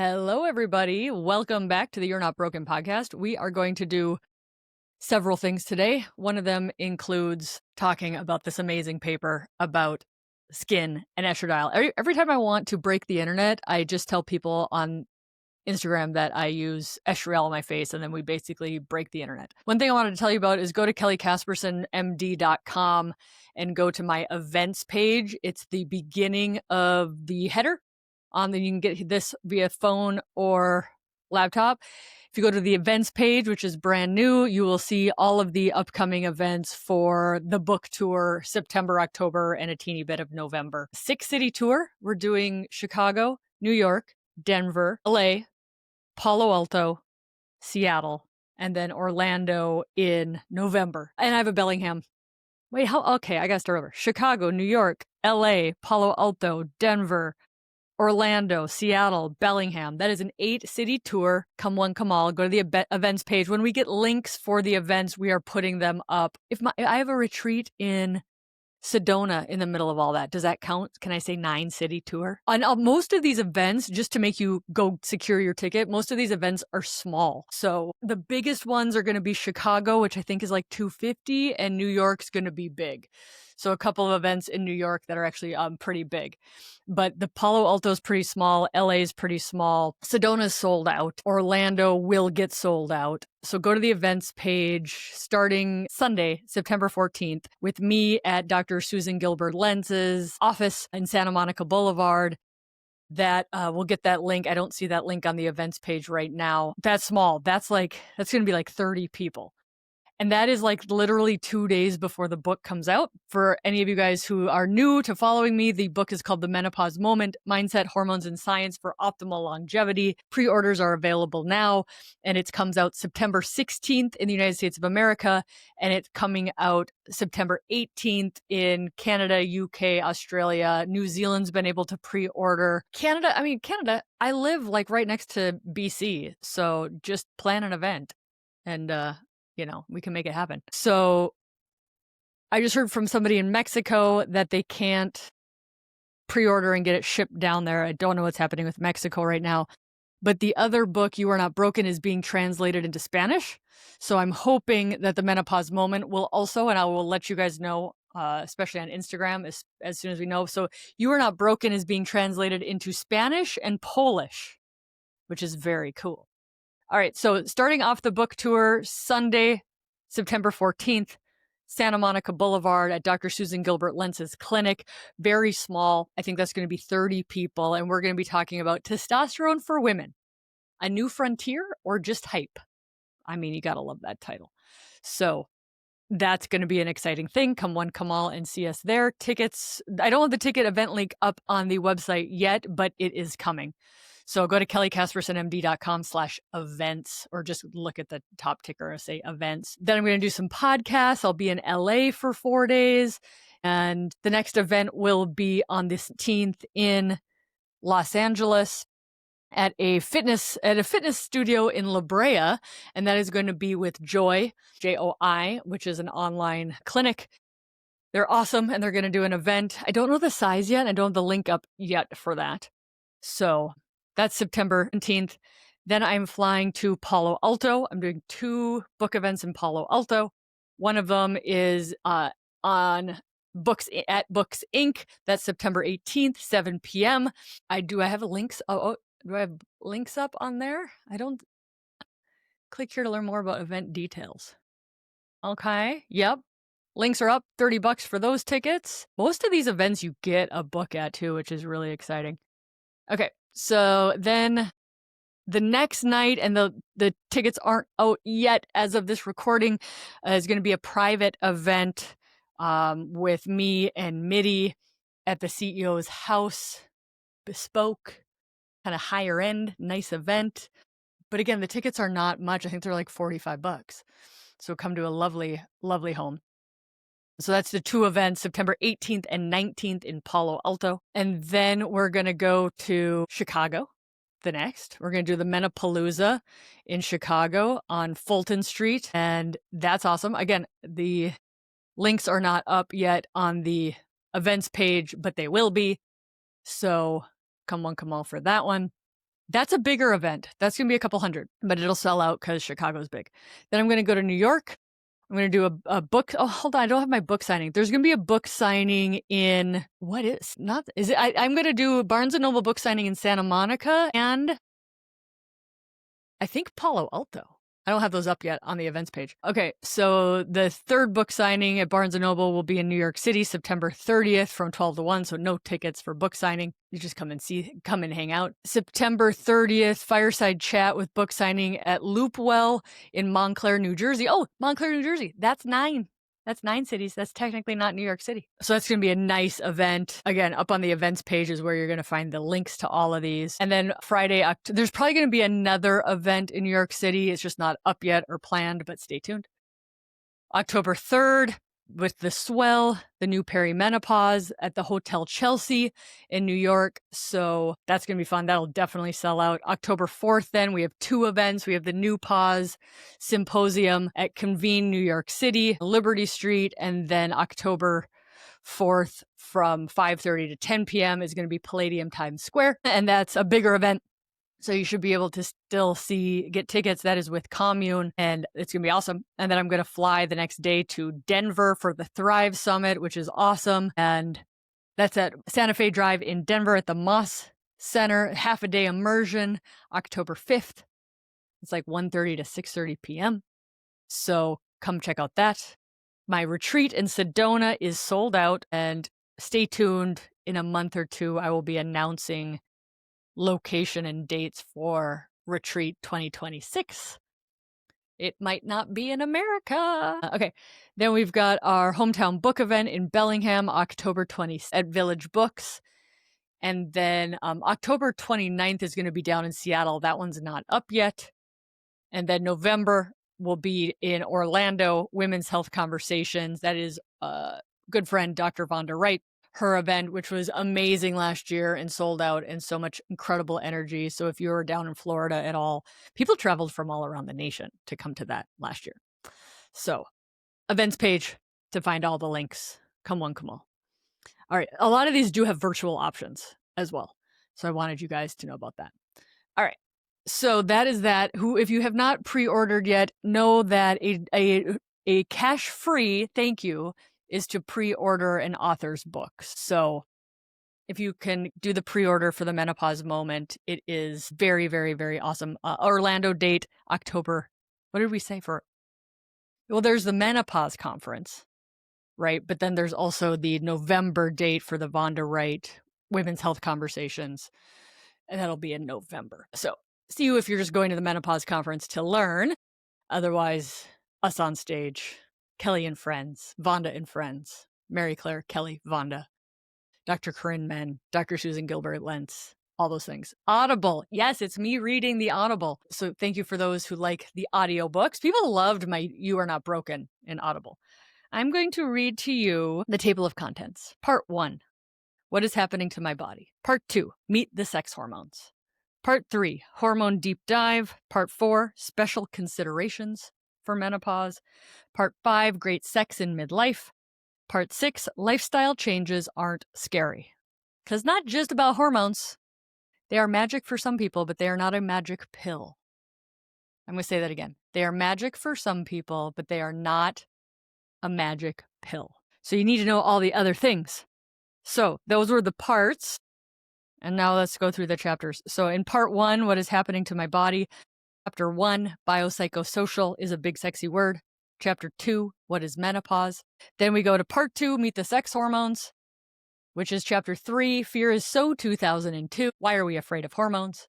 Hello, everybody. Welcome back to the You're Not Broken podcast. We are going to do several things today. One of them includes talking about this amazing paper about skin and estradiol. Every time I want to break the internet, I just tell people on Instagram that I use estriol on my face, and then we basically break the internet. One thing I wanted to tell you about is go to kellycaspersonmd.com and go to my events page. It's the beginning of the header. You can get this via phone or laptop. If you go to the events page, which is brand new, you will see all of the upcoming events for the book tour, September, October, and a teeny bit of November. 6-city tour. We're doing Chicago, New York, Denver, LA, Palo Alto, Seattle, and then Orlando in November. And I have a Bellingham. Wait, okay, I gotta start over. Chicago, New York, LA, Palo Alto, Denver, Orlando, Seattle, Bellingham. That is an 8-city tour. Come one, come all. Go to the events page. When we get links for the events, we are putting them up. I have a retreat in Sedona in the middle of all that. Does that count? Can I say 9-city tour? On most of these events, just to make you go secure your ticket, most of these events are small. So the biggest ones are going to be Chicago, which I think is like 250, and New York's going to be big. So a couple of events in New York that are actually pretty big. But the Palo Alto's pretty small. LA's pretty small. Sedona's sold out. Orlando will get sold out. So go to the events page starting Sunday, September 14th, with me at Dr. Susan Gilbert Lenz's office in Santa Monica Boulevard. That we'll get that link. I don't see that link on the events page right now. That's small. That's going to be like 30 people. And that is like literally 2 days before the book comes out. For any of you guys who are new to following me, the book is called The Menopause Moment, Mindset, Hormones, and Science for Optimal Longevity. Pre-orders are available now, and it comes out September 16th in the United States of America, and it's coming out September 18th in Canada, UK, Australia. New Zealand's been able to pre-order. Canada, I live like right next to BC, so just plan an event and, we can make it happen. So I just heard from somebody in Mexico that they can't pre-order and get it shipped down there. I don't know what's happening with Mexico right now. But the other book, You Are Not Broken, is being translated into Spanish. So I'm hoping that The Menopause Moment will also, and I will let you guys know, especially on Instagram, as soon as we know. So You Are Not Broken is being translated into Spanish and Polish, which is very cool. All right, so starting off the book tour, Sunday, September 14th, Santa Monica Boulevard at Dr. Susan Gilbert Lenz's clinic. Very small. I think that's going to be 30 people, and we're going to be talking about testosterone for women. A new frontier or just hype? I mean, you got to love that title. So that's going to be an exciting thing. Come one, come all, and see us there. Tickets, I don't have the ticket event link up on the website yet, but it is coming. So go to kellycaspersonmd.com/events, or just look at the top ticker and say events. Then I'm going to do some podcasts. I'll be in LA for 4 days. And the next event will be on the 17th in Los Angeles at a fitness studio in La Brea. And that is going to be with Joy, Joi, which is an online clinic. They're awesome, and they're going to do an event. I don't know the size yet. I don't have the link up yet for that. So that's September 17th. Then I'm flying to Palo Alto. I'm doing 2 book events in Palo Alto. One of them is on Books at Books Inc. That's September 18th, 7 p.m. Do I have links? Do I have links up on there? I don't. Click here to learn more about event details. Okay. Yep. Links are up. $30 for those tickets. Most of these events you get a book at too, which is really exciting. Okay. So then the next night, and the tickets aren't out yet as of this recording, is going to be a private event with me and Mitty at the CEO's house. Bespoke, kind of higher end, nice event. But again, the tickets are not much. I think they're like $45. So come to a lovely, lovely home. So that's the 2 events, September 18th and 19th in Palo Alto. And then we're going to go to Chicago the next. We're going to do the Menopalooza in Chicago on Fulton Street. And that's awesome. Again, the links are not up yet on the events page, but they will be. So come one, come all for that one. That's a bigger event. That's going to be a couple hundred, but it'll sell out because Chicago's big. Then I'm going to go to New York. I'm going to do a book. Oh, hold on. I don't have my book signing. There's going to be a book signing in, I'm going to do a Barnes & Noble book signing in Santa Monica and I think Palo Alto. I don't have those up yet on the events page. Okay, so the third book signing at Barnes & Noble will be in New York City, September 30th from 12 to 1, so no tickets for book signing. You just come and hang out. September 30th, fireside chat with book signing at Loopwell in Montclair, New Jersey. Oh, Montclair, New Jersey. That's 9. That's 9 cities. That's technically not New York City. So that's going to be a nice event. Again, up on the events page is where you're going to find the links to all of these. And then Friday, there's probably going to be another event in New York City. It's just not up yet or planned, but stay tuned. October 3rd, with the Swell, the new perimenopause at the Hotel Chelsea in New York. So that's going to be fun. That'll definitely sell out. October 4th, then we have 2 events. We have the New Pause Symposium at Convene, New York City, Liberty Street. And then October 4th from 5:30 to 10 p.m. is going to be Palladium Times Square. And that's a bigger event. So you should be able to still get tickets. That is with Commune, and it's going to be awesome. And then I'm going to fly the next day to Denver for the Thrive Summit, which is awesome. And that's at Santa Fe Drive in Denver at the Moss Center, half a day immersion, October 5th. It's like 1:30 to 6:30 p.m. So come check out that. My retreat in Sedona is sold out, and stay tuned. In a month or two, I will be announcing location and dates for Retreat 2026. It might not be in America. Okay, then we've got our hometown book event in Bellingham, October 20th at Village Books. And then October 29th is going to be down in Seattle. That one's not up yet. And then November will be in Orlando, Women's Health Conversations. That is good friend Dr. Vonda Wright. Her event, which was amazing last year and sold out, and so much incredible energy. So if you were down in Florida at all, people traveled from all around the nation to come to that last year. So events page to find all the links. Come on, come on. All right. A lot of these do have virtual options as well. So I wanted you guys to know about that. All right. So that is that. If you have not pre-ordered yet, know that a cash-free thank you is to pre-order an author's book. So if you can do the pre-order for the Menopause Moment, it is very, very, very awesome. Orlando date, October. What did we say for? Well, there's the Menopause Conference, right? But then there's also the November date for the Vonda Wright Women's Health Conversations. And that'll be in November. So see you if you're just going to the Menopause Conference to learn. Otherwise, us on stage. Kelly and Friends, Vonda and Friends, Mary Claire, Kelly, Vonda, Dr. Corinne Menn, Dr. Susan Gilbert Lentz, all those things. Audible. Yes, it's me reading the Audible. So thank you for those who like the audiobooks. People loved my You Are Not Broken in Audible. I'm going to read to you the table of contents. Part 1, what is happening to my body? Part 2, meet the sex hormones. Part 3, hormone deep dive. Part 4, special considerations for menopause. Part 5, great sex in midlife. Part 6, lifestyle changes aren't scary. Because not just about hormones. They are magic for some people, but they are not a magic pill. I'm going to say that again. They are magic for some people, but they are not a magic pill. So you need to know all the other things. So those were the parts. And now let's go through the chapters. So in part 1, what is happening to my body? Chapter 1, biopsychosocial is a big sexy word. Chapter 2, what is menopause? Then we go to part 2, meet the sex hormones, which is chapter 3, fear is so 2002. Why are we afraid of hormones?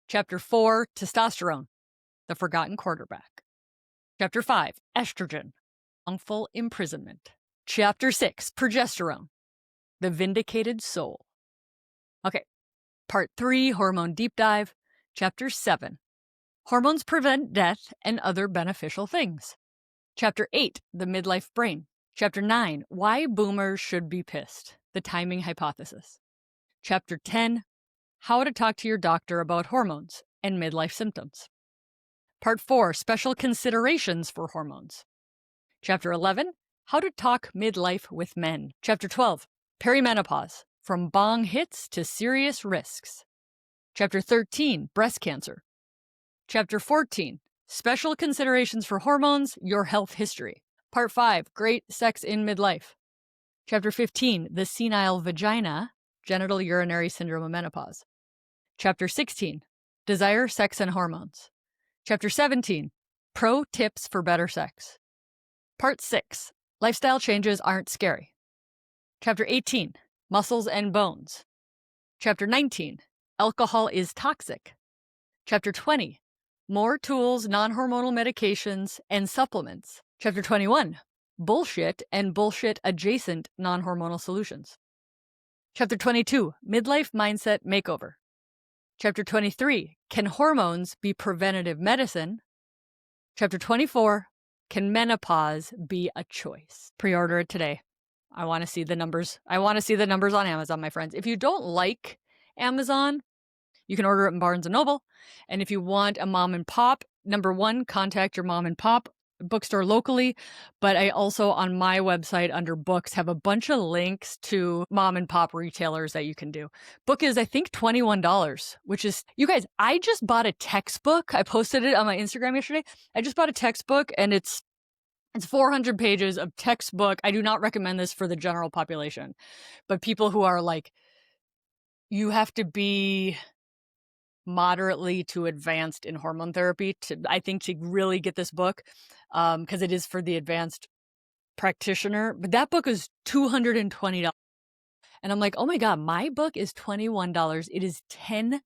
Chapter 4, testosterone, the forgotten quarterback. Chapter 5, estrogen, wrongful imprisonment. Chapter 6, progesterone, the vindicated soul. Okay, part 3, hormone deep dive. Chapter 7, hormones prevent death and other beneficial things. Chapter 8, the midlife brain. Chapter 9, why boomers should be pissed, the timing hypothesis. Chapter 10, how to talk to your doctor about hormones and midlife symptoms. Part 4, special considerations for hormones. Chapter 11, how to talk midlife with men. Chapter 12, perimenopause, from bong hits to serious risks. Chapter 13, breast cancer. Chapter 14, special considerations for hormones, your health history. Part 5, great sex in midlife. Chapter 15, the senile vagina, genital urinary syndrome of menopause. Chapter 16, desire, sex, and hormones. Chapter 17, pro tips for better sex. Part 6, lifestyle changes aren't scary. Chapter 18, muscles and bones. Chapter 19, alcohol is toxic. Chapter 20, more tools, non-hormonal medications, and supplements. Chapter 21, bullshit and bullshit adjacent non-hormonal solutions. Chapter 22, midlife mindset makeover. Chapter 23, can hormones be preventative medicine? Chapter 24, can menopause be a choice? Pre-order it today. I want to see the numbers. I want to see the numbers on Amazon, my friends. If you don't like Amazon, you can order it in Barnes & Noble. And if you want a mom and pop, number one, contact your mom and pop bookstore locally. But I also, on my website under books, have a bunch of links to mom and pop retailers that you can do. Book is, I think, $21, which is, you guys, I just bought a textbook. I posted it on my Instagram yesterday. I just bought a textbook and it's 400 pages of textbook. I do not recommend this for the general population, but people who are like, you have to be moderately to advanced in hormone therapy to, I think, to really get this book, because it is for the advanced practitioner. But that book is $220. And I'm like, oh my God, my book is $21. It is 10%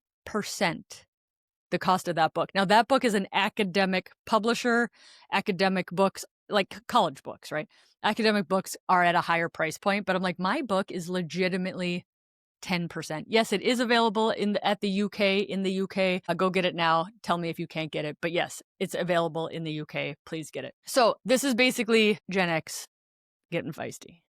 the cost of that book. Now, that book is an academic publisher. Academic books, like college books, right? Academic books are at a higher price point, but I'm like, my book is legitimately 10%. Yes, it is available in the UK. Go get it now. Tell me if you can't get it. But yes, it's available in the UK. Please get it. So this is basically Gen X getting feisty.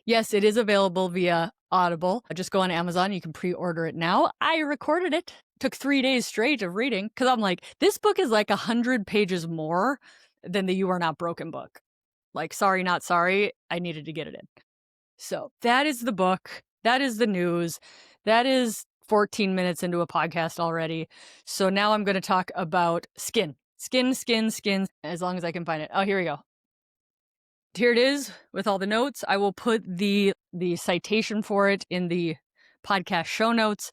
Yes, it is available via Audible. Just go on Amazon. You can pre-order it now. I recorded it. Took 3 days straight of reading because I'm like, this book is like 100 pages more than the You Are Not Broken book. Like, sorry, not sorry. I needed to get it in. So that is the book. That is the news. That is 14 minutes into a podcast already. So now I'm going to talk about skin, as long as I can find it. Oh, here we go. Here it is with all the notes. I will put the citation for it in the podcast show notes.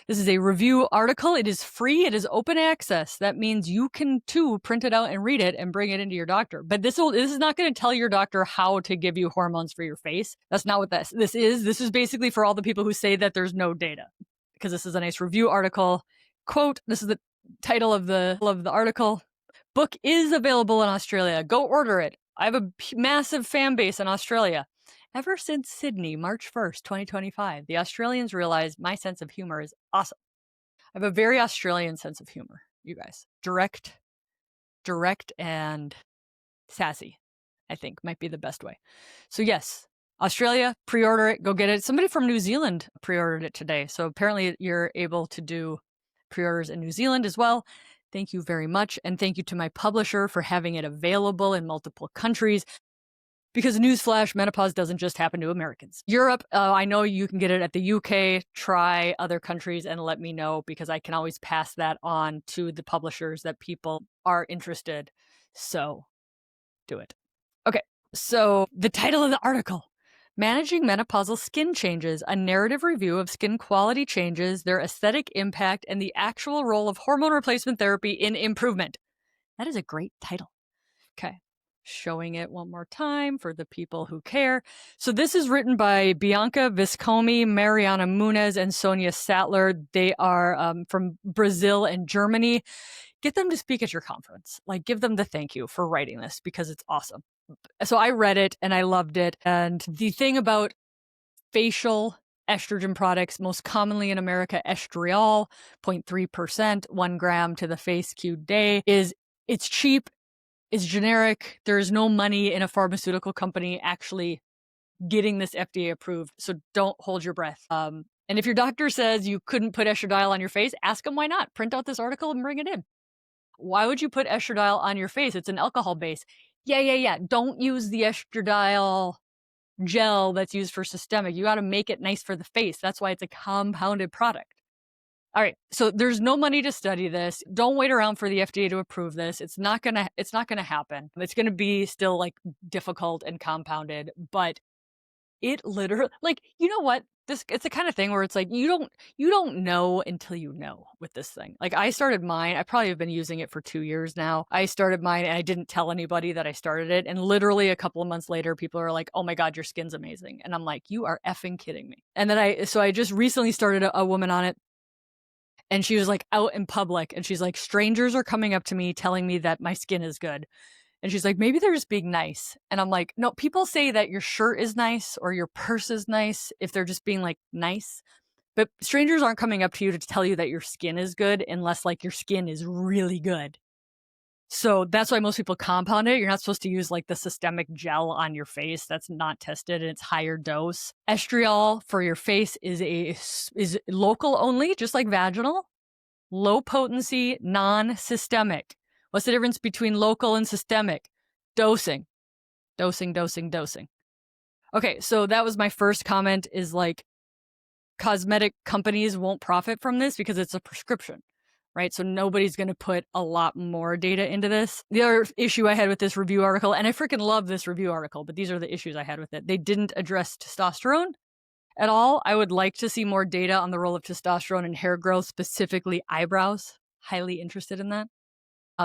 This is a review article. It is free. It is open access. That means you can too print it out and read it and bring it into your doctor. But this is not going to tell your doctor how to give you hormones for your face. That's not what this is. This is basically for all the people who say that there's no data, because this is a nice review article. Quote, this is the title of the article. Book is available in Australia. Go order it. I have a massive fan base in Australia. Ever since Sydney, March 1st, 2025, the Australians realized my sense of humor is awesome. I have a very Australian sense of humor, you guys. Direct and sassy, I think, might be the best way. So yes, Australia, pre-order it, go get it. Somebody from New Zealand pre-ordered it today. So apparently you're able to do pre-orders in New Zealand as well. Thank you very much. And thank you to my publisher for having it available in multiple countries. Because newsflash, menopause doesn't just happen to Americans. Europe, I know you can get it at the UK. Try other countries and let me know, because I can always pass that on to the publishers that people are interested. So do it. Okay, so the title of the article, Managing Menopausal Skin Changes, a narrative review of skin quality changes, their aesthetic impact, and the actual role of hormone replacement therapy in improvement. That is a great title. Okay. Showing it one more time for the people who care. So this is written by Bianca Viscomi, Mariana Munez, and Sonia Sattler. They are from Brazil and Germany. Get them to speak at your conference. Like, give them the thank you for writing this, because it's awesome. So I read it and I loved it. And the thing about facial estrogen products, most commonly in America, Estriol, 0.3%, 1 gram to the face Q day, is it's cheap. It's generic. There is no money in a pharmaceutical company actually getting this FDA approved. So don't hold your breath. And if your doctor says you couldn't put estradiol on your face, ask them why not. Print out this article and bring it in. Why would you put estradiol on your face? It's an alcohol base. Yeah. Don't use the estradiol gel that's used for systemic. You got to make it nice for the face. That's why it's a compounded product. All right. So there's no money to study this. Don't wait around for the FDA to approve this. It's not gonna happen. It's gonna be still like difficult and compounded, but it literally, like, you know what? It's the kind of thing where it's like you don't know until you know with this thing. Like, I started mine. I probably have been using it for 2 years now. I started mine and I didn't tell anybody that I started it. And literally a couple of months later, people are like, "Oh my God, your skin's amazing." And I'm like, "You are effing kidding me." And then I just recently started a woman on it, and she was like out in public and she's like, "Strangers are coming up to me telling me that my skin is good." And she's like, "Maybe they're just being nice." And I'm like, "No, people say that your shirt is nice or your purse is nice if they're just being like nice. But strangers aren't coming up to you to tell you that your skin is good unless like your skin is really good." So that's why most people compound it. You're not supposed to use like the systemic gel on your face. That's not tested and it's higher dose. Estriol for your face is local only, just like vaginal. Low potency, non-systemic. What's the difference between local and systemic? Dosing. Dosing, dosing, dosing. Okay, so that was my first comment, is like, cosmetic companies won't profit from this because it's a prescription, right? So nobody's going to put a lot more data into this. The other issue I had with this review article, and I freaking love this review article, but these are the issues I had with it. They didn't address testosterone at all. I would like to see more data on the role of testosterone in hair growth, specifically eyebrows. Highly interested in that.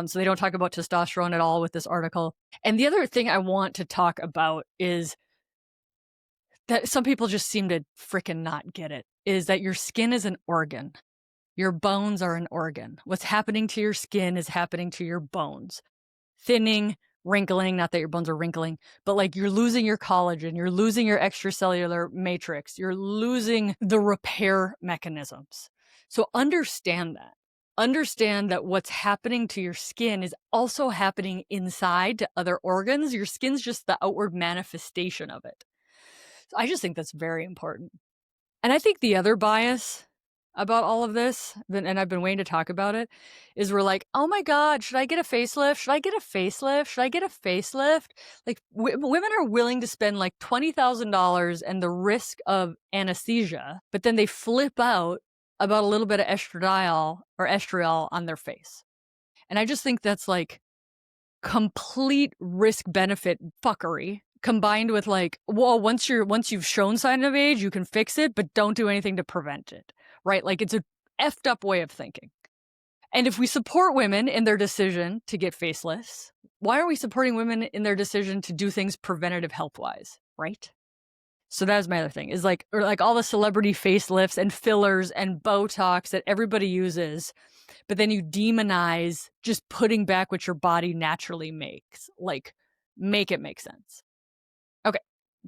So they don't talk about testosterone at all with this article. And the other thing I want to talk about is that some people just seem to freaking not get it, is that your skin is an organ. Your bones are an organ. What's happening to your skin is happening to your bones. Thinning, wrinkling, not that your bones are wrinkling, but like you're losing your collagen, you're losing your extracellular matrix, you're losing the repair mechanisms. So understand that. Understand that what's happening to your skin is also happening inside to other organs. Your skin's just the outward manifestation of it. So I just think that's very important. And I think the other bias about all of this, and I've been waiting to talk about it, is we're like, "Oh my God, should I get a facelift? Should I get a facelift? Should I get a facelift?" Like, women are willing to spend like $20,000 and the risk of anesthesia, but then they flip out about a little bit of estriol on their face. And I just think that's like complete risk benefit fuckery, combined with like, well, once you've shown sign of age, you can fix it, but don't do anything to prevent it, right? Like, it's a effed up way of thinking. And if we support women in their decision to get facelifts, why are we supporting women in their decision to do things preventative health wise, right? So that's my other thing, is like, or like all the celebrity facelifts and fillers and Botox that everybody uses, but then you demonize just putting back what your body naturally makes. Like, make it make sense. Okay,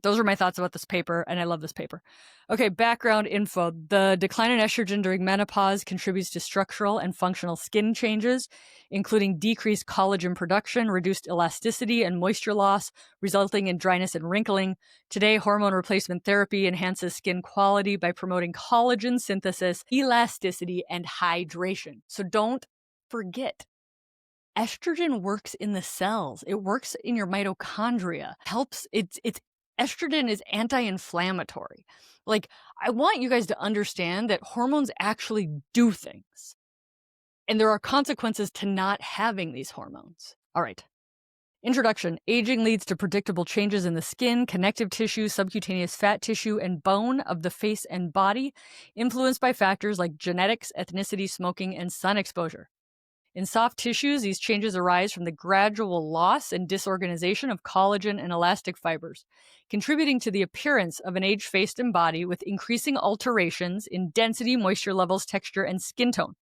those are my thoughts about this paper, and I love this paper. Okay, background info. The decline in estrogen during menopause contributes to structural and functional skin changes, including decreased collagen production, reduced elasticity, and moisture loss, resulting in dryness and wrinkling. Today, hormone replacement therapy enhances skin quality by promoting collagen synthesis, elasticity, and hydration. So don't forget, estrogen works in the cells. It works in your mitochondria. It's estrogen is anti-inflammatory. Like, I want you guys to understand that hormones actually do things. And there are consequences to not having these hormones. All right. Introduction. Aging leads to predictable changes in the skin, connective tissue, subcutaneous fat tissue, and bone of the face and body, influenced by factors like genetics, ethnicity, smoking, and sun exposure. In soft tissues, these changes arise from the gradual loss and disorganization of collagen and elastic fibers, contributing to the appearance of an aged face and body with increasing alterations in density, moisture levels, texture, and skin tone.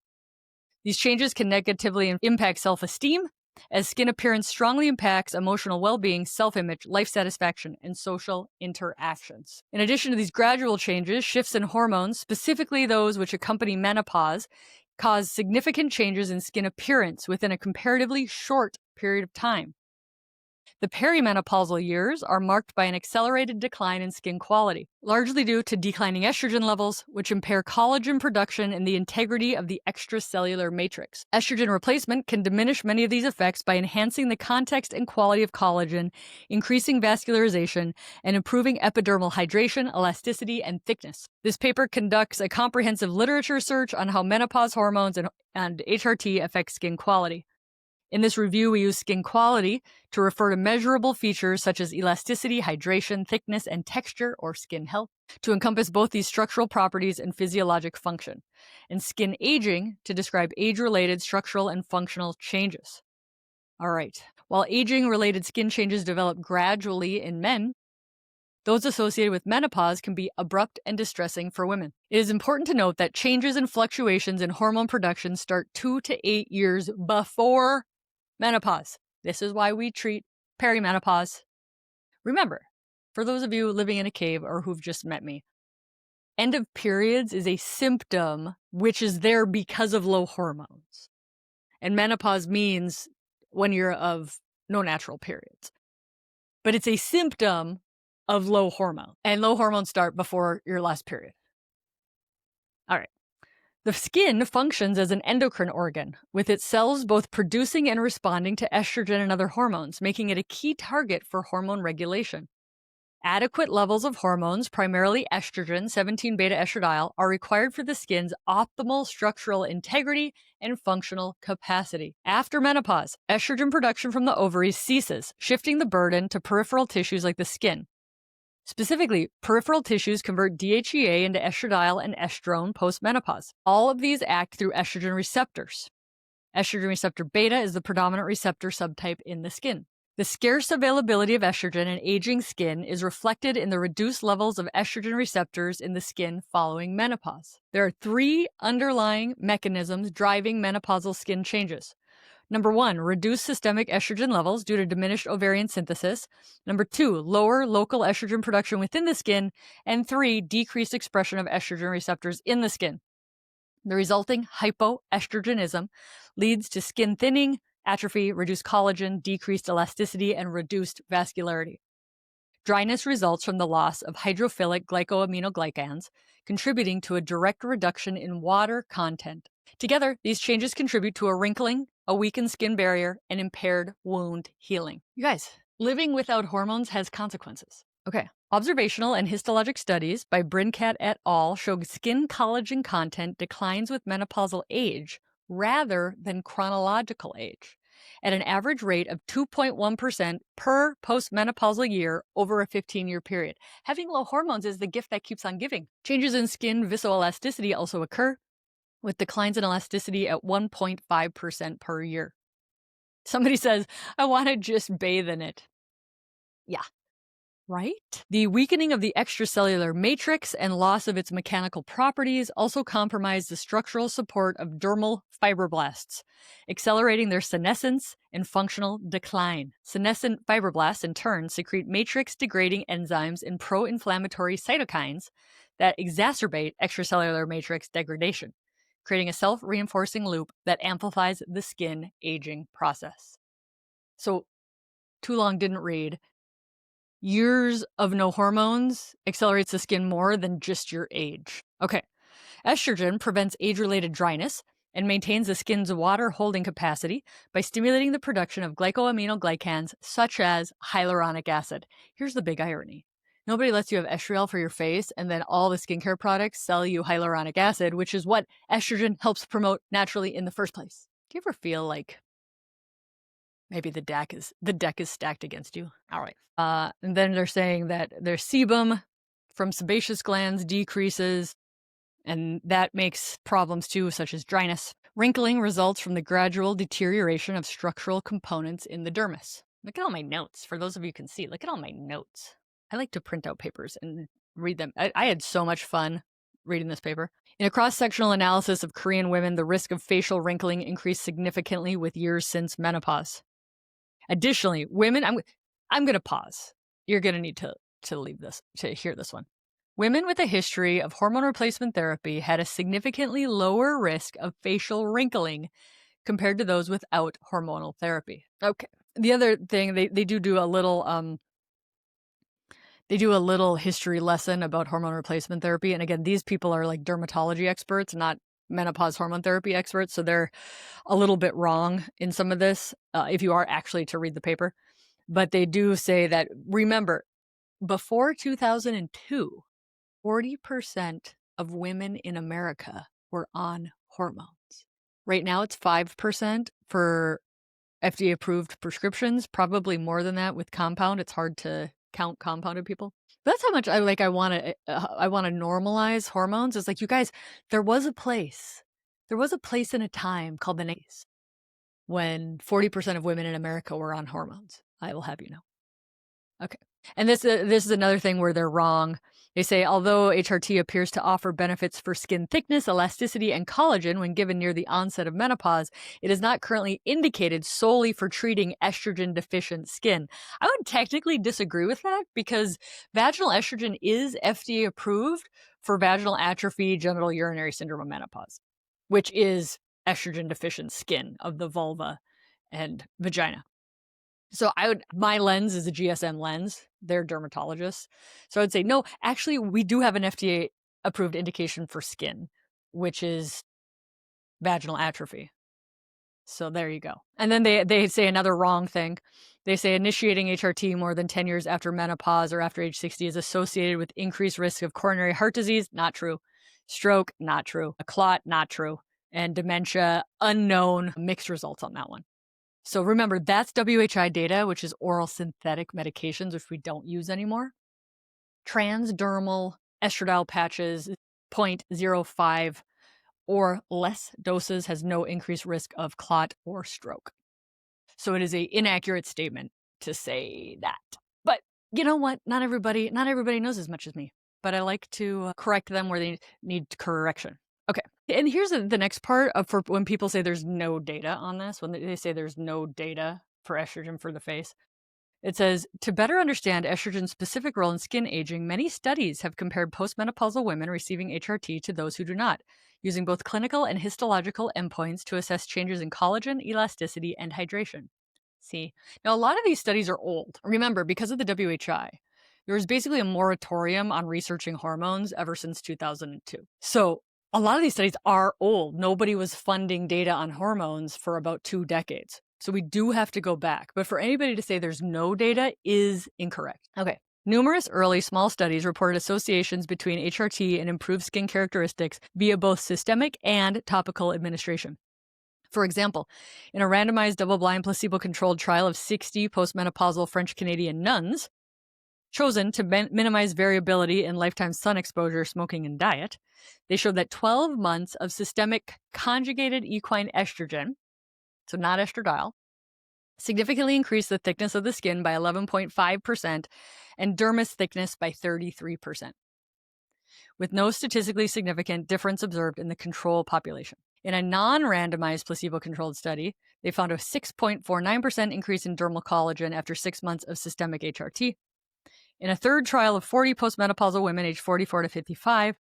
These changes can negatively impact self-esteem, as skin appearance strongly impacts emotional well-being, self-image, life satisfaction, and social interactions. In addition to these gradual changes, shifts in hormones, specifically those which accompany menopause, cause significant changes in skin appearance within a comparatively short period of time. The perimenopausal years are marked by an accelerated decline in skin quality, largely due to declining estrogen levels, which impair collagen production and the integrity of the extracellular matrix. Estrogen replacement can diminish many of these effects by enhancing the context and quality of collagen, increasing vascularization, and improving epidermal hydration, elasticity, and thickness. This paper conducts a comprehensive literature search on how menopause hormones and HRT affect skin quality. In this review, we use skin quality to refer to measurable features such as elasticity, hydration, thickness, and texture, or skin health, to encompass both these structural properties and physiologic function, and skin aging to describe age-related structural and functional changes. All right. While aging-related skin changes develop gradually in men, those associated with menopause can be abrupt and distressing for women. It is important to note that changes and fluctuations in hormone production start 2 to 8 years before menopause. This is why we treat perimenopause. Remember, for those of you living in a cave or who've just met me, end of periods is a symptom which is there because of low hormones. And menopause means when you're of no natural periods. But it's a symptom of low hormone. And low hormones start before your last period. All right. The skin functions as an endocrine organ, with its cells both producing and responding to estrogen and other hormones, making it a key target for hormone regulation. Adequate levels of hormones, primarily estrogen, 17-beta estradiol, are required for the skin's optimal structural integrity and functional capacity. After menopause, estrogen production from the ovaries ceases, shifting the burden to peripheral tissues like the skin. Specifically, peripheral tissues convert DHEA into estradiol and estrone post-menopause. All of these act through estrogen receptors. Estrogen receptor beta is the predominant receptor subtype in the skin. The scarce availability of estrogen in aging skin is reflected in the reduced levels of estrogen receptors in the skin following menopause. There are 3 underlying mechanisms driving menopausal skin changes. Number 1, reduced systemic estrogen levels due to diminished ovarian synthesis. Number 2, lower local estrogen production within the skin. And 3, decreased expression of estrogen receptors in the skin. The resulting hypoestrogenism leads to skin thinning, atrophy, reduced collagen, decreased elasticity, and reduced vascularity. Dryness results from the loss of hydrophilic glycoaminoglycans, contributing to a direct reduction in water content. Together, these changes contribute to a wrinkling, a weakened skin barrier, and impaired wound healing. You guys, living without hormones has consequences. Okay. Observational and histologic studies by Brincat et al. Showed skin collagen content declines with menopausal age rather than chronological age, at an average rate of 2.1% per postmenopausal year over a 15-year period. Having low hormones is the gift that keeps on giving. Changes in skin viscoelasticity also occur, with declines in elasticity at 1.5% per year. Somebody says, I want to just bathe in it. Yeah. Right? The weakening of the extracellular matrix and loss of its mechanical properties also compromise the structural support of dermal fibroblasts, accelerating their senescence and functional decline. Senescent fibroblasts, in turn, secrete matrix-degrading enzymes and pro-inflammatory cytokines that exacerbate extracellular matrix degradation, creating a self-reinforcing loop that amplifies the skin aging process. So, too long didn't read. Years of no hormones accelerates the skin more than just your age. Okay. Estrogen prevents age-related dryness and maintains the skin's water holding capacity by stimulating the production of glycoaminoglycans such as hyaluronic acid. Here's the big irony. Nobody lets you have estriol for your face, and then all the skincare products sell you hyaluronic acid, which is what estrogen helps promote naturally in the first place. Do you ever feel like maybe the deck is stacked against you? All right. And then they're saying that their sebum from sebaceous glands decreases, and that makes problems too, such as dryness. Wrinkling results from the gradual deterioration of structural components in the dermis. Look at all my notes. For those of you who can see, look at all my notes. I like to print out papers and read them. I had so much fun reading this paper. In a cross-sectional analysis of Korean women, the risk of facial wrinkling increased significantly with years since menopause. Additionally, women, I'm going to pause. You're going to need to leave this, to hear this one. Women with a history of hormone replacement therapy had a significantly lower risk of facial wrinkling compared to those without hormonal therapy. Okay, The other thing, they do a little they do a little history lesson about hormone replacement therapy. And again, these people are like dermatology experts, not menopause hormone therapy experts. So they're a little bit wrong in some of this, if you are actually to read the paper. But they do say that, remember, before 2002, 40% of women in America were on hormones. Right now, it's 5% for FDA approved prescriptions, probably more than that with compound. It's hard to count compounded people. But that's how much I want to normalize hormones. It's like, you guys, there was a place in a time called the 90s when 40% of women in America were on hormones. I will have you know. Okay. And this is another thing where they're wrong. They say, although HRT appears to offer benefits for skin thickness, elasticity, and collagen when given near the onset of menopause, it is not currently indicated solely for treating estrogen-deficient skin. I would technically disagree with that because vaginal estrogen is FDA approved for vaginal atrophy, genital urinary syndrome, and menopause, which is estrogen-deficient skin of the vulva and vagina. So my lens is a GSM lens. They're dermatologists. So I'd say, no, actually, we do have an FDA approved indication for skin, which is vaginal atrophy. So there you go. And then they say another wrong thing. They say initiating HRT more than 10 years after menopause or after age 60 is associated with increased risk of coronary heart disease. Not true. Stroke, not true. A clot, not true. And dementia, unknown. Mixed results on that one. So remember, that's WHI data, which is oral synthetic medications, which we don't use anymore. Transdermal estradiol patches, 0.05 or less doses has no increased risk of clot or stroke. So it is an inaccurate statement to say that. But you know what? Not everybody knows as much as me. But I like to correct them where they need correction. Okay. And here's the next part for when people say there's no data on this, when they say there's no data for estrogen for the face. It says, to better understand estrogen's specific role in skin aging, many studies have compared postmenopausal women receiving HRT to those who do not, using both clinical and histological endpoints to assess changes in collagen, elasticity, and hydration. See, now a lot of these studies are old. Remember, because of the WHI, there was basically a moratorium on researching hormones ever since 2002. So a lot of these studies are old. Nobody was funding data on hormones for about 2 decades. So we do have to go back. But for anybody to say there's no data is incorrect. Okay. Numerous early small studies reported associations between HRT and improved skin characteristics via both systemic and topical administration. For example, in a randomized double-blind placebo-controlled trial of 60 postmenopausal French-Canadian nuns, chosen to minimize variability in lifetime sun exposure, smoking, and diet, they showed that 12 months of systemic conjugated equine estrogen, so not estradiol, significantly increased the thickness of the skin by 11.5% and dermis thickness by 33%, with no statistically significant difference observed in the control population. In a non-randomized placebo-controlled study, they found a 6.49% increase in dermal collagen after 6 months of systemic HRT. In a third trial of 40 postmenopausal women aged 44 to 55,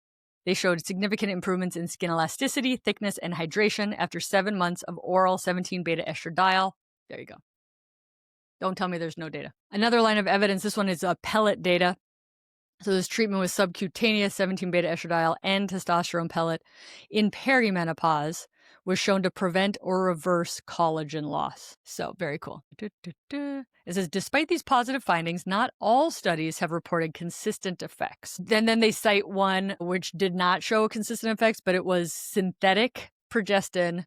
they showed significant improvements in skin elasticity, thickness, and hydration after 7 months of oral 17-beta estradiol. There you go. Don't tell me there's no data. Another line of evidence, this one is pellet data. So this treatment was subcutaneous 17-beta estradiol and testosterone pellet in perimenopause was shown to prevent or reverse collagen loss. So very cool. It says, despite these positive findings, not all studies have reported consistent effects. And then they cite one which did not show consistent effects, but it was synthetic progestin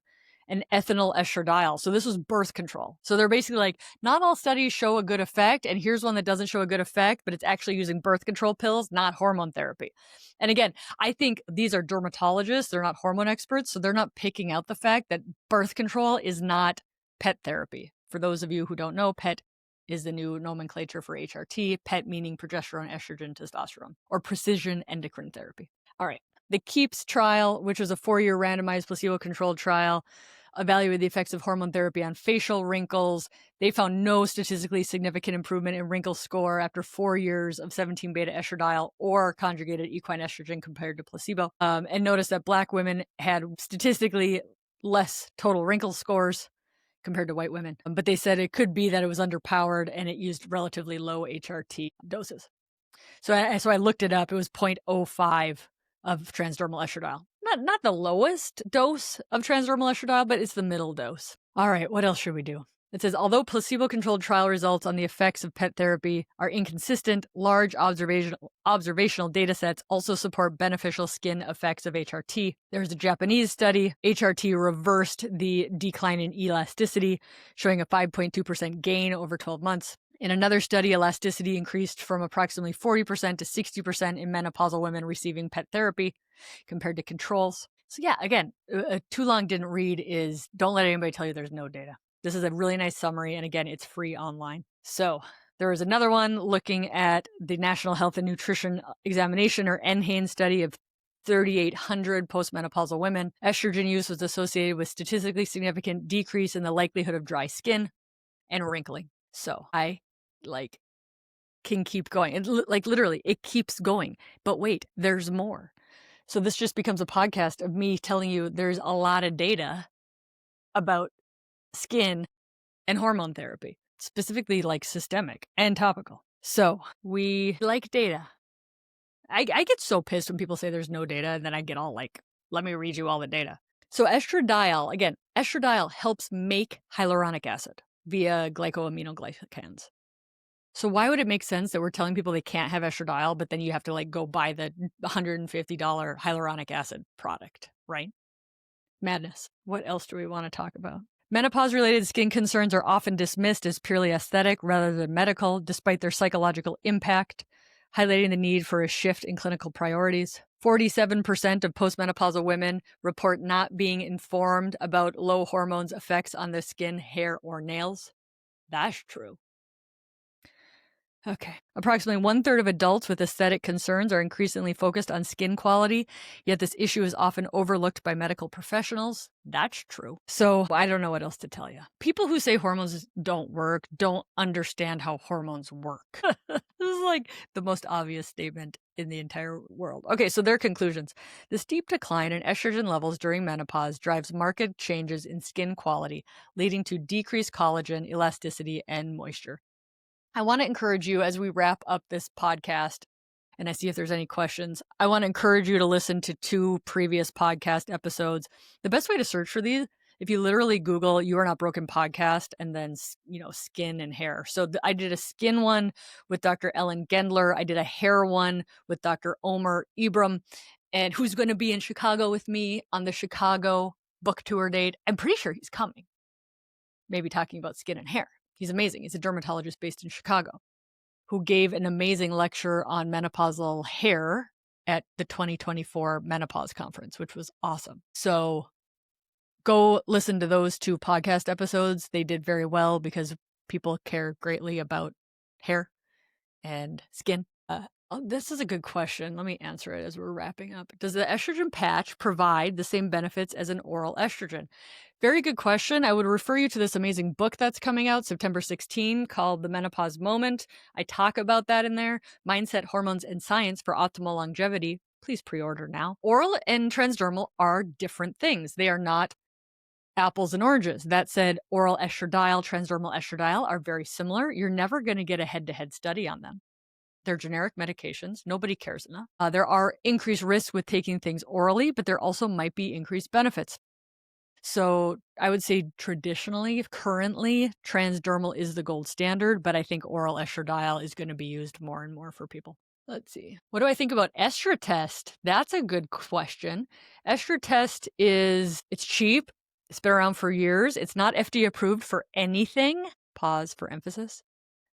and ethinyl estradiol. So this was birth control. So they're basically like, not all studies show a good effect, and here's one that doesn't show a good effect, but it's actually using birth control pills, not hormone therapy. And again, I think these are dermatologists. They're not hormone experts, so they're not picking out the fact that birth control is not PET therapy. For those of you who don't know, PET is the new nomenclature for HRT, PET meaning progesterone, estrogen, testosterone, or precision endocrine therapy. All right. The KEEPS trial, which was a 4-year randomized placebo-controlled trial, evaluated the effects of hormone therapy on facial wrinkles. They found no statistically significant improvement in wrinkle score after 4 years of 17-beta estradiol or conjugated equine estrogen compared to placebo. And noticed that Black women had statistically less total wrinkle scores compared to white women. But they said it could be that it was underpowered and it used relatively low HRT doses. So I looked it up. It was 0.05 of transdermal estradiol. Not the lowest dose of transdermal estradiol, but it's the middle dose. All right, what else should we do? It says, although placebo-controlled trial results on the effects of PET therapy are inconsistent, large observational data sets also support beneficial skin effects of HRT. There's a Japanese study. HRT reversed the decline in elasticity, showing a 5.2% gain over 12 months. In another study, elasticity increased from approximately 40% to 60% in menopausal women receiving PET therapy compared to controls. So yeah, again, too long didn't read is don't let anybody tell you there's no data. This is a really nice summary, and again, it's free online. So there was another one looking at the National Health and Nutrition Examination, or NHANES study of 3,800 postmenopausal women. Estrogen use was associated with statistically significant decrease in the likelihood of dry skin and wrinkling. So I can keep going. And literally, it keeps going. But wait, there's more. So this just becomes a podcast of me telling you there's a lot of data about skin and hormone therapy, specifically like systemic and topical. So we like data. I get so pissed when people say there's no data, and then I get all like, let me read you all the data. So estradiol, again, estradiol helps make hyaluronic acid via glycoaminoglycans. So why would it make sense that we're telling people they can't have estradiol, but then you have to go buy the $150 hyaluronic acid product, right? Madness. What else do we want to talk about? Menopause-related skin concerns are often dismissed as purely aesthetic rather than medical, despite their psychological impact, highlighting the need for a shift in clinical priorities. 47% of postmenopausal women report not being informed about low hormones' effects on the skin, hair, or nails. That's true. Okay. Approximately 1/3 of adults with aesthetic concerns are increasingly focused on skin quality, yet this issue is often overlooked by medical professionals. That's true. So I don't know what else to tell you. People who say hormones don't work don't understand how hormones work. This is the most obvious statement in the entire world. Okay, so their conclusions. The steep decline in estrogen levels during menopause drives marked changes in skin quality, leading to decreased collagen, elasticity, and moisture. I want to encourage you as we wrap up this podcast, and I see if there's any questions. I want to encourage you to listen to 2 previous podcast episodes. The best way to search for these, if you literally Google "You Are Not Broken" podcast and then, skin and hair. So I did a skin one with Dr. Ellen Gendler. I did a hair one with Dr. Omer Ibram, and who's going to be in Chicago with me on the Chicago book tour date. I'm pretty sure he's coming. Maybe talking about skin and hair. He's amazing. He's a dermatologist based in Chicago who gave an amazing lecture on menopausal hair at the 2024 Menopause Conference, which was awesome. So go listen to those 2 podcast episodes. They did very well because people care greatly about hair and skin. This is a good question. Let me answer it as we're wrapping up. Does the estrogen patch provide the same benefits as an oral estrogen? Very good question. I would refer you to this amazing book that's coming out September 16 called The Menopause Moment. I talk about that in there. Mindset, Hormones, and Science for Optimal Longevity. Please pre-order now. Oral and transdermal are different things. They are not apples and oranges. That said, oral estradiol, transdermal estradiol are very similar. You're never going to get a head-to-head study on them. They're generic medications. Nobody cares enough. There are increased risks with taking things orally, but there also might be increased benefits. So I would say traditionally, currently, transdermal is the gold standard, but I think oral estradiol is going to be used more and more for people. Let's see. What do I think about Estratest? That's a good question. Estratest it's cheap. It's been around for years. It's not FDA approved for anything. Pause for emphasis.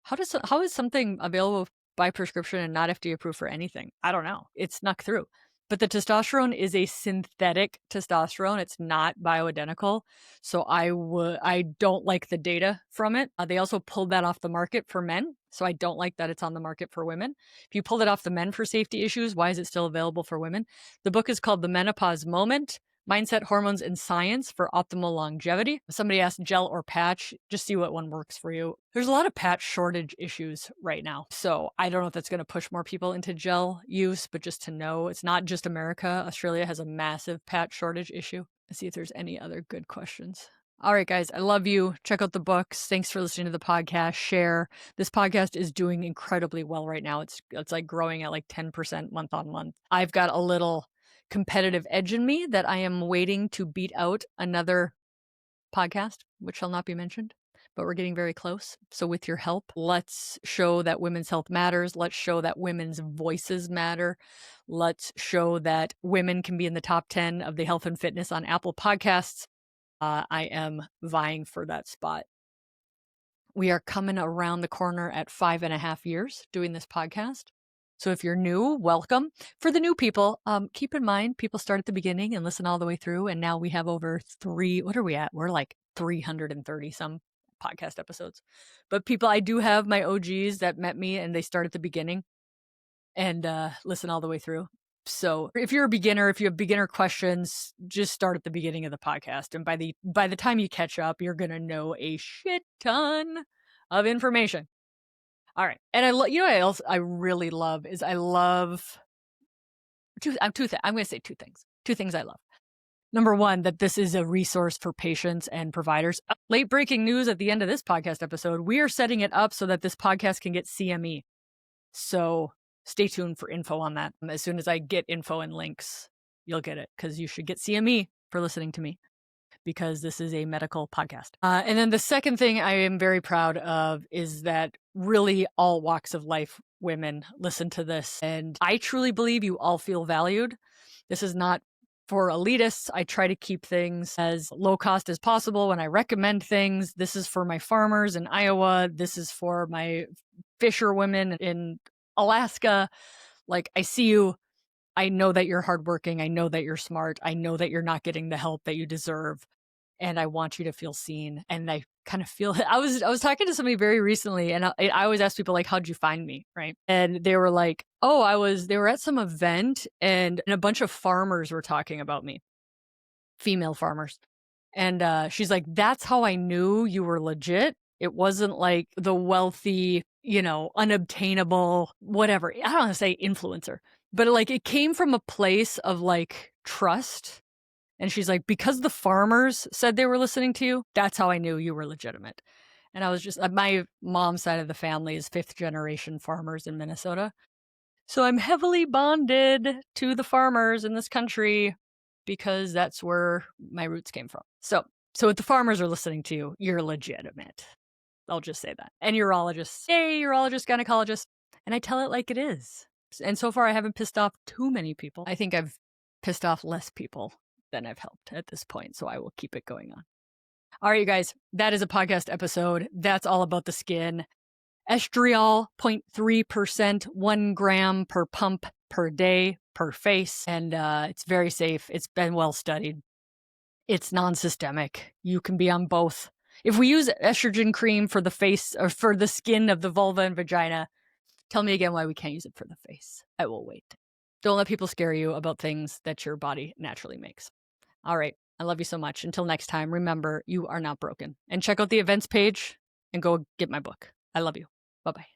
How is something available by prescription and not FDA approved for anything? I don't know. It snuck through. But the testosterone is a synthetic testosterone. It's not bioidentical. So I don't like the data from it. They also pulled that off the market for men. So I don't like that it's on the market for women. If you pulled it off the men for safety issues, why is it still available for women? The book is called The Menopause Moment: Mindset, Hormones, and Science for Optimal Longevity. If somebody asked gel or patch, just see what one works for you. There's a lot of patch shortage issues right now. So I don't know if that's going to push more people into gel use, but just to know, it's not just America. Australia has a massive patch shortage issue. Let's see if there's any other good questions. All right, guys, I love you. Check out the books. Thanks for listening to the podcast. Share. This podcast is doing incredibly well right now. It's like growing at like 10% month on month. I've got a little competitive edge in me that I am waiting to beat out another podcast, which shall not be mentioned, but we're getting very close. So with your help, let's show that women's health matters. Let's show that women's voices matter. Let's show that women can be in the top 10 of the health and fitness on Apple Podcasts. I am vying for that spot. We are coming around the corner at 5.5 years doing this podcast. So if you're new, welcome. For the new people, keep in mind, people start at the beginning and listen all the way through. And now we have over what are we at? We're like 330 some podcast episodes. But people, I do have my OGs that met me and they start at the beginning and listen all the way through. So if you're a beginner, if you have beginner questions, just start at the beginning of the podcast. And by the time you catch up, you're going to know a shit ton of information. All right. And I really love is I love I'm going to say two things. Two things I love. Number one, that this is a resource for patients and providers. Late breaking news at the end of this podcast episode. We are setting it up so that this podcast can get CME. So stay tuned for info on that. As soon as I get info and links, you'll get it because you should get CME for listening to me because this is a medical podcast. And then the second thing I am very proud of is that really all walks of life women listen to this. And I truly believe you all feel valued. This is not for elitists. I try to keep things as low cost as possible when I recommend things. This is for my farmers in Iowa. This is for my fisher women in Alaska. Like, I see you. I know that you're hardworking. I know that you're smart. I know that you're not getting the help that you deserve. And I want you to feel seen. And I kind of feel I was talking to somebody very recently, and I always ask people, like, how'd you find me? Right. And they were like, oh, they were at some event and a bunch of farmers were talking about me, female farmers. And she's like, that's how I knew you were legit. It wasn't like the wealthy, unobtainable, whatever. I don't want to say influencer, but like it came from a place of like trust. And she's like, because the farmers said they were listening to you, that's how I knew you were legitimate. And I was just, my mom's side of the family is 5th generation farmers in Minnesota. So I'm heavily bonded to the farmers in this country because that's where my roots came from. So if the farmers are listening to you, you're legitimate. I'll just say that. And urologists, hey, urologist, gynecologist. And I tell it like it is. And so far, I haven't pissed off too many people. I think I've pissed off less people than I've helped at this point. So I will keep it going on. All right, you guys, that is a podcast episode. That's all about the skin. Estriol, 0.3%, 1 gram per pump per day per face. And it's very safe. It's been well studied. It's non-systemic. You can be on both. If we use estrogen cream for the face or for the skin of the vulva and vagina, tell me again why we can't use it for the face. I will wait. Don't let people scare you about things that your body naturally makes. All right. I love you so much. Until next time, remember, you are not broken. And check out the events page and go get my book. I love you. Bye-bye.